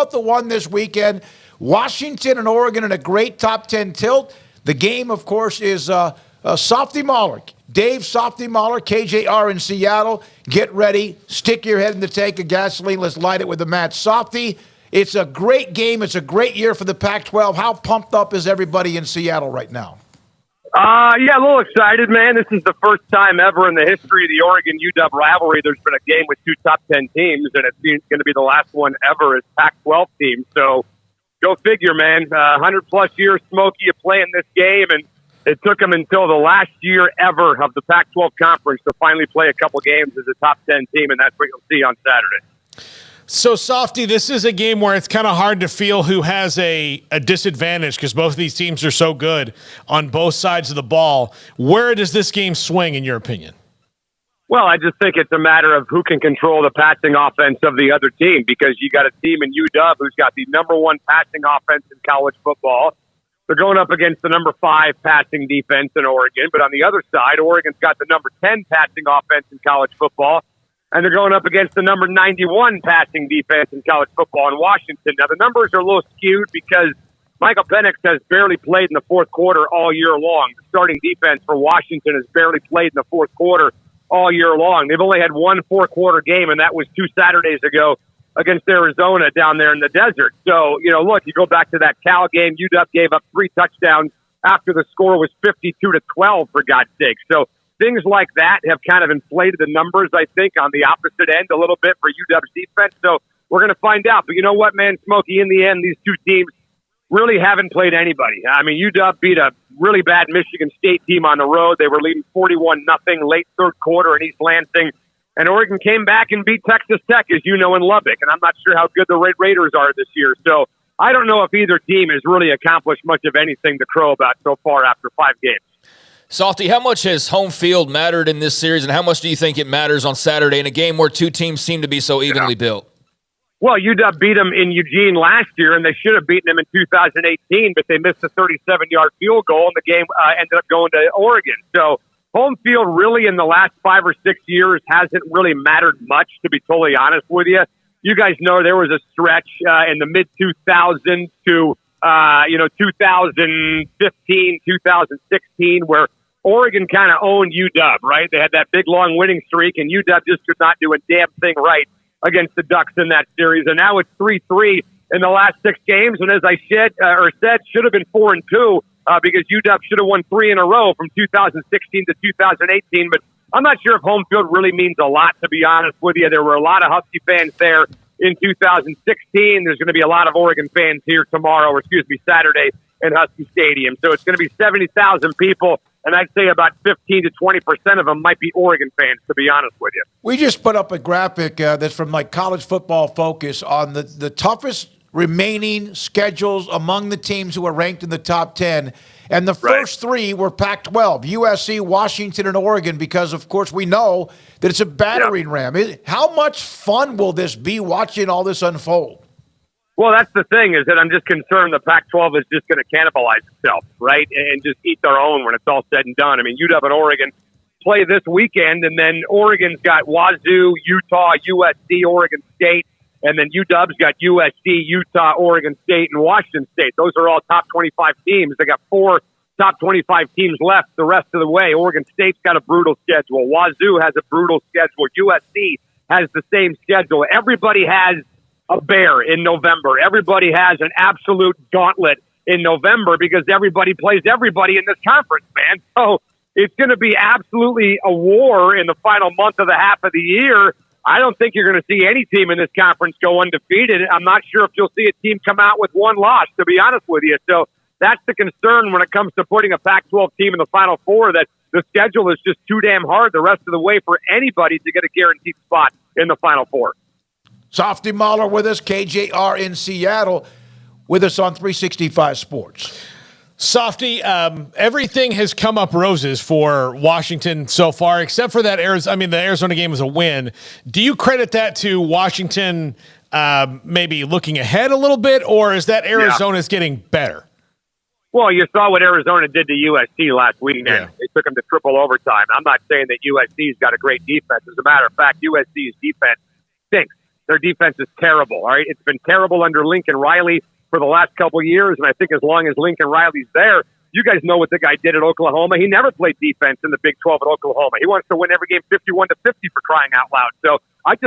about the one this weekend? Washington and Oregon in a great top 10 tilt. The game, of course, is Softy Mahler. Dave Softy Mahler, KJR in Seattle. Get ready. Stick your head in the tank of gasoline. Let's light it with the match. Softy, it's a great game. It's a great year for the Pac-12. How pumped up is everybody in Seattle right now? Yeah, a little excited, man. This is the first time ever in the history of the Oregon-UW rivalry there's been a game with two top 10 teams, and it's going to be the last one ever as Pac-12 teams. So go figure, man. 100-plus years, Smoky, you playing this game, and it took them until the last year ever of the Pac-12 conference to finally play a couple games as a top 10 team, and that's what you'll see on Saturday. So, Softy, this is a game where it's kind of hard to feel who has a disadvantage because both of these teams are so good on both sides of the ball. Where does this game swing, in your opinion? Well, I just think it's a matter of who can control the passing offense of the other team, because you got a team in UW who's got the number one passing offense in college football. They're going up against the number 5 passing defense in Oregon. But on the other side, Oregon's got the number 10 passing offense in college football. And they're going up against the number 91 passing defense in college football in Washington. Now, the numbers are a little skewed because Michael Penix has barely played in the fourth quarter all year long. The starting defense for Washington has barely played in the fourth quarter all year long. They've only had one four-quarter game, and that was 2 Saturdays ago against Arizona down there in the desert. So, look, you go back to that Cal game, UW gave up 3 touchdowns after the score was 52-12, for God's sake. So things like that have kind of inflated the numbers, I think, on the opposite end a little bit for UW's defense. So we're going to find out. But you know what, man, Smokey, in the end, these two teams really haven't played anybody. I mean, UW beat a really bad Michigan State team on the road. They were leading 41-0 late third quarter in East Lansing. And Oregon came back and beat Texas Tech, as you know, in Lubbock. And I'm not sure how good the Red Raiders are this year. So I don't know if either team has really accomplished much of anything to crow about so far after 5 games. Softy, how much has home field mattered in this series, and how much do you think it matters on Saturday in a game where two teams seem to be so evenly built? Well, UW beat them in Eugene last year, and they should have beaten them in 2018, but they missed a 37-yard field goal, and the game ended up going to Oregon. So home field really in the last 5 or 6 years hasn't really mattered much, to be totally honest with you. You guys know there was a stretch in the mid-2000s to 2015, 2016, where Oregon kind of owned UW, right? They had that big, long winning streak, and UW just could not do a damn thing right against the Ducks in that series. And now it's 3-3 in the last 6 games. And as I said, should have been 4-2 because UW should have won 3 in a row from 2016 to 2018. But I'm not sure if home field really means a lot, to be honest with you. There were a lot of Husky fans there in 2016. There's going to be a lot of Oregon fans here Saturday in Husky Stadium. So it's going to be 70,000 people, and I'd say about 15 to 20% of them might be Oregon fans, to be honest with you. We just put up a graphic that's from College Football Focus on the toughest remaining schedules among the teams who are ranked in the top 10. And the first 3 were Pac-12, USC, Washington, and Oregon, because, of course, we know that it's a battering ram. How much fun will this be watching all this unfold? Well, that's the thing, is that I'm just concerned the Pac-12 is just going to cannibalize itself, right, and just eat their own when it's all said and done. I mean, UW and Oregon play this weekend, and then Oregon's got Wazoo, Utah, USC, Oregon State, and then UW's got USC, Utah, Oregon State, and Washington State. Those are all top 25 teams. They got 4 top 25 teams left the rest of the way. Oregon State's got a brutal schedule. Wazoo has a brutal schedule. USC has the same schedule. Everybody has a bear in November. Everybody has an absolute gauntlet in November because everybody plays everybody in this conference, man. So it's going to be absolutely a war in the final month of the half of the year. I don't think you're going to see any team in this conference go undefeated. I'm not sure if you'll see a team come out with 1 loss, to be honest with you. So that's the concern when it comes to putting a Pac-12 team in the Final Four, that the schedule is just too damn hard the rest of the way for anybody to get a guaranteed spot in the Final Four. Softy Mahler with us, KJR in Seattle, with us on 365 Sports. Softy, everything has come up roses for Washington so far, except for that the Arizona game was a win. Do you credit that to Washington maybe looking ahead a little bit, or is that Arizona's getting better? Well, you saw what Arizona did to USC last weekend. Yeah. They took them to triple overtime. I'm not saying that USC's got a great defense. As a matter of fact, USC's defense stinks. their defense is terrible. All right, it's been terrible under Lincoln Riley for the last couple of years, and I think as long as Lincoln Riley's there, you guys know what the guy did at Oklahoma. He never played defense in the Big 12 at Oklahoma. He wants to win every game 51-50 for crying out loud. So I'm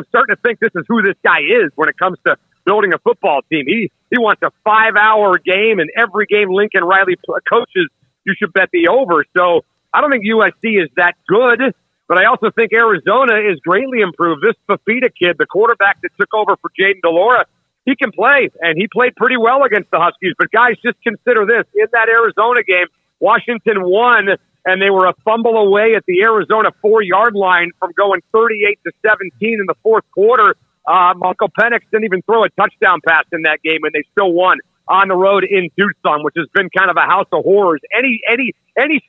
starting to think this is who this guy is when it comes to building a football team. He wants a 5-hour game, and every game Lincoln Riley coaches, you should bet the over. So I don't think USC is that good, but I also think Arizona is greatly improved. This Fafita kid, the quarterback that took over for Jaden DeLora, he can play, and he played pretty well against the Huskies. But, guys, just consider this. In that Arizona game, Washington won, and they were a fumble away at the Arizona 4-yard line from going 38-17 in the fourth quarter. Michael Penix didn't even throw a touchdown pass in that game, and they still won on the road in Tucson, which has been kind of a house of horrors. Any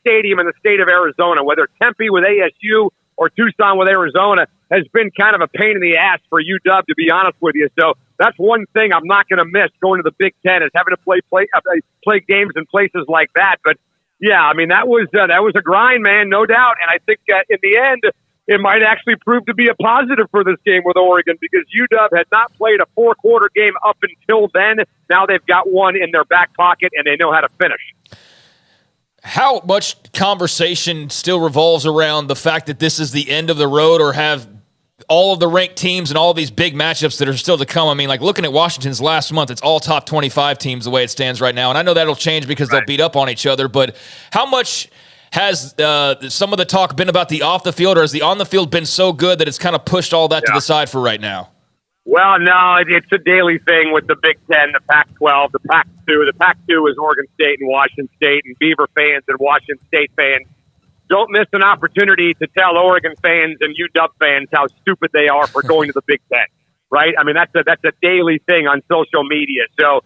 stadium in the state of Arizona, whether Tempe with ASU or Tucson with Arizona, has been kind of a pain in the ass for UW, to be honest with you. So that's one thing I'm not going to miss going to the Big Ten, is having to play games in places like that. But yeah, I mean, that was a grind, man, no doubt. And I think in the end, it might actually prove to be a positive for this game with Oregon, because UW had not played a 4-quarter game up until then. Now they've got one in their back pocket, and they know how to finish. How much conversation still revolves around the fact that this is the end of the road, or have all of the ranked teams and all these big matchups that are still to come? I mean, like looking at Washington's last month, it's all top 25 teams the way it stands right now. And I know that'll change because they'll beat up on each other, but how much has some of the talk been about the off the field, or has the on the field been so good that it's kind of pushed all that to the side for right now? Well, no, it's a daily thing with the Big Ten, the Pac-12, the Pac-2. The Pac-2 is Oregon State and Washington State, and Beaver fans and Washington State fans don't miss an opportunity to tell Oregon fans and UW fans how stupid they are for going to the Big Ten, right? I mean, that's a daily thing on social media. So,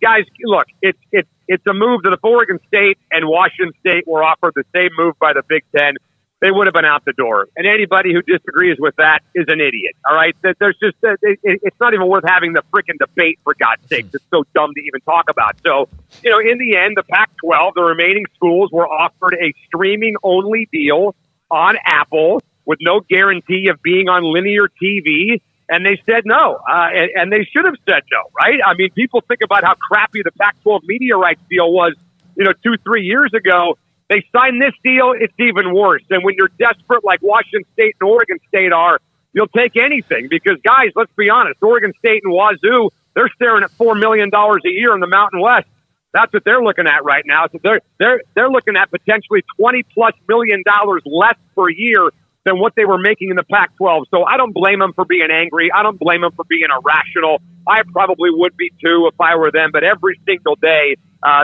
guys, look, it's a move that if Oregon State and Washington State were offered the same move by the Big Ten, they would have been out the door. And anybody who disagrees with that is an idiot. All right, there's just it's not even worth having the freaking debate, for God's sake. It's so dumb to even talk about. So, in the end, the Pac-12, the remaining schools, were offered a streaming-only deal on Apple with no guarantee of being on linear TV. And they said no, and they should have said no, right? I mean, people think about how crappy the Pac-12 media rights deal was, 2-3 years ago. They signed this deal, it's even worse. And when you're desperate like Washington State and Oregon State are, you'll take anything. Because, guys, let's be honest, Oregon State and Wazoo, they're staring at $4 million a year in the Mountain West. That's what they're looking at right now. So they're looking at potentially $20+ million less per year than what they were making in the Pac-12. So I don't blame them for being angry. I don't blame them for being irrational. I probably would be too if I were them. But every single day,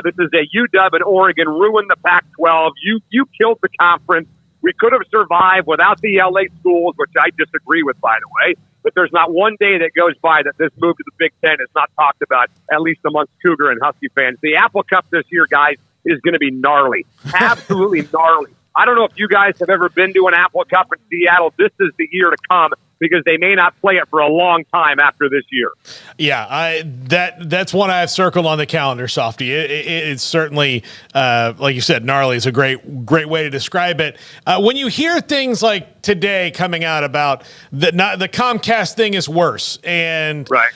this is a UW and Oregon ruined the Pac-12. You killed the conference. We could have survived without the LA schools, which I disagree with, by the way. But there's not one day that goes by that this move to the Big Ten is not talked about, at least amongst Cougar and Husky fans. The Apple Cup this year, guys, is going to be gnarly. Absolutely gnarly. I don't know if you guys have ever been to an Apple Cup in Seattle. This is the year to come, because they may not play it for a long time after this year. Yeah, that's one I have circled on the calendar, Softy. It's certainly, like you said, gnarly is a great way to describe it. When you hear things like today coming out about the Comcast thing is worse, and a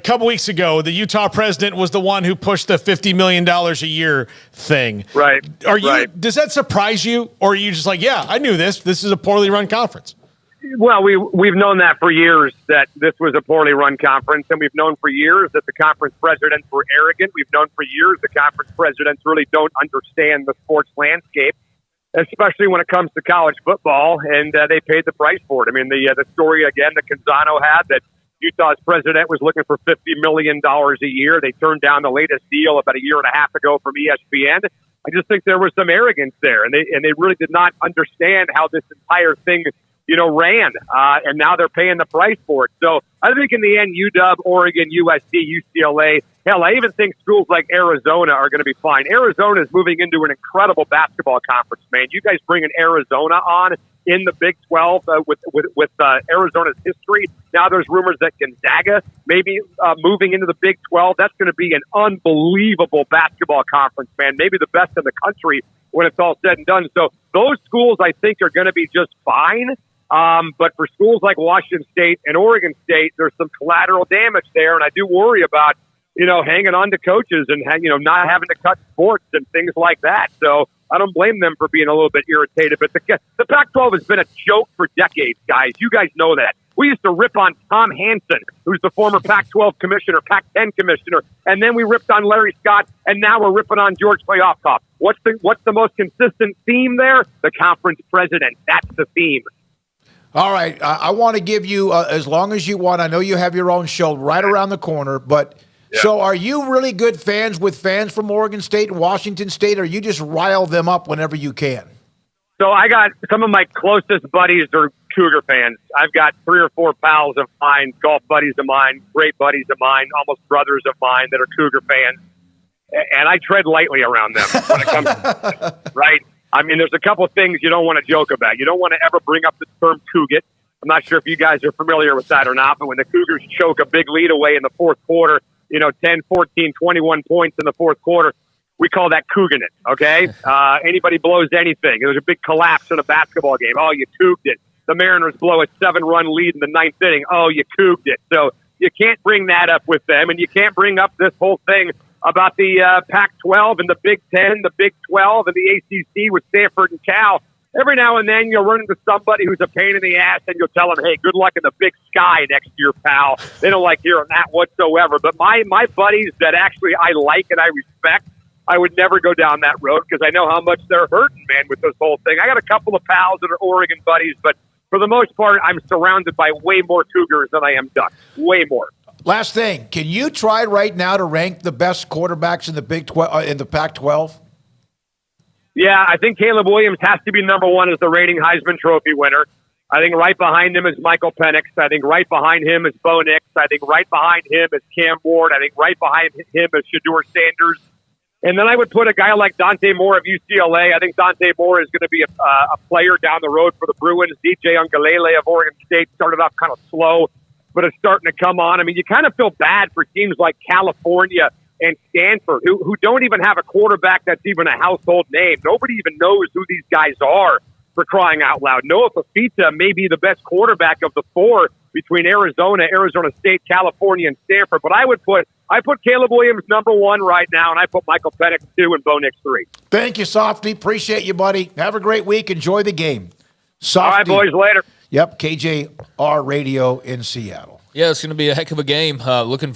couple weeks ago, the Utah president was the one who pushed the $50 million a year thing. Right. Does that surprise you, or are you just like, yeah, I knew this. This is a poorly run conference? Well, we've known that for years, that this was a poorly run conference, and we've known for years that the conference presidents were arrogant. We've known for years the conference presidents really don't understand the sports landscape, especially when it comes to college football, and they paid the price for it. I mean, the story, again, that Canzano had, that Utah's president was looking for $50 million a year. They turned down the latest deal about a year and a half ago from ESPN. I just think there was some arrogance there, and they really did not understand how this entire thing, ran, and now they're paying the price for it. So I think in the end, UW, Oregon, USC, UCLA, hell, I even think schools like Arizona are going to be fine. Arizona is moving into an incredible basketball conference, man. You guys bringing Arizona on in the Big 12 with Arizona's history. Now there's rumors that Gonzaga maybe moving into the Big 12. That's going to be an unbelievable basketball conference, man. Maybe the best in the country when it's all said and done. So those schools, I think, are going to be just fine. But for schools like Washington State and Oregon State, there's some collateral damage there, and I do worry about, hanging on to coaches and, not having to cut sports and things like that. So I don't blame them for being a little bit irritated. But the Pac-12 has been a joke for decades, guys. You guys know that. We used to rip on Tom Hansen, who's the former Pac-12 commissioner, Pac-10 commissioner, and then we ripped on Larry Scott, and now we're ripping on George Playoff. What's the most consistent theme there? The conference president. That's the theme. All right. I want to give you as long as you want. I know you have your own show right around the corner, but so are you really good fans with fans from Oregon State and Washington State, or you just rile them up whenever you can? So I got some of my closest buddies are Cougar fans. I've got 3 or 4 pals of mine, golf buddies of mine, great buddies of mine, almost brothers of mine that are Cougar fans. And I tread lightly around them when it comes to right? I mean, there's a couple of things you don't want to joke about. You don't want to ever bring up the term Cougat. I'm not sure if you guys are familiar with that or not, but when the Cougars choke a big lead away in the fourth quarter, 10, 14, 21 points in the fourth quarter, we call that Couganing it, okay? Anybody blows anything. There's a big collapse in a basketball game. Oh, you couged it. The Mariners blow a 7-run lead in the 9th inning. Oh, you couged it. So you can't bring that up with them, and you can't bring up this whole thing about the Pac-12 and the Big 10, the Big 12, and the ACC with Stanford and Cal. Every now and then you'll run into somebody who's a pain in the ass, and you'll tell them, hey, good luck in the big sky next year, pal. They don't like hearing that whatsoever. But my buddies that actually I like and I respect, I would never go down that road because I know how much they're hurting, man, with this whole thing. I got a couple of pals that are Oregon buddies, but for the most part, I'm surrounded by way more Cougars than I am Ducks. Way more. Last thing, can you try right now to rank the best quarterbacks in the in the Pac-12? Yeah, I think Caleb Williams has to be number one as the reigning Heisman Trophy winner. I think right behind him is Michael Penix. I think right behind him is Bo Nix. I think right behind him is Cam Ward. I think right behind him is Shedeur Sanders. And then I would put a guy like Dante Moore of UCLA. I think Dante Moore is going to be a player down the road for the Bruins. DJ Ungalele of Oregon State started off kind of slow, but it's starting to come on. I mean, you kind of feel bad for teams like California and Stanford, who don't even have a quarterback that's even a household name. Nobody even knows who these guys are, for crying out loud. Noah Fafita may be the best quarterback of the 4 between Arizona, Arizona State, California, and Stanford. But I put Caleb Williams number 1 right now, and I put Michael Penix 2 and Bo Nix 3. Thank you, Softy. Appreciate you, buddy. Have a great week. Enjoy the game. Softy. All right, boys. Later. Yep, KJR Radio in Seattle. Yeah, it's going to be a heck of a game. Looking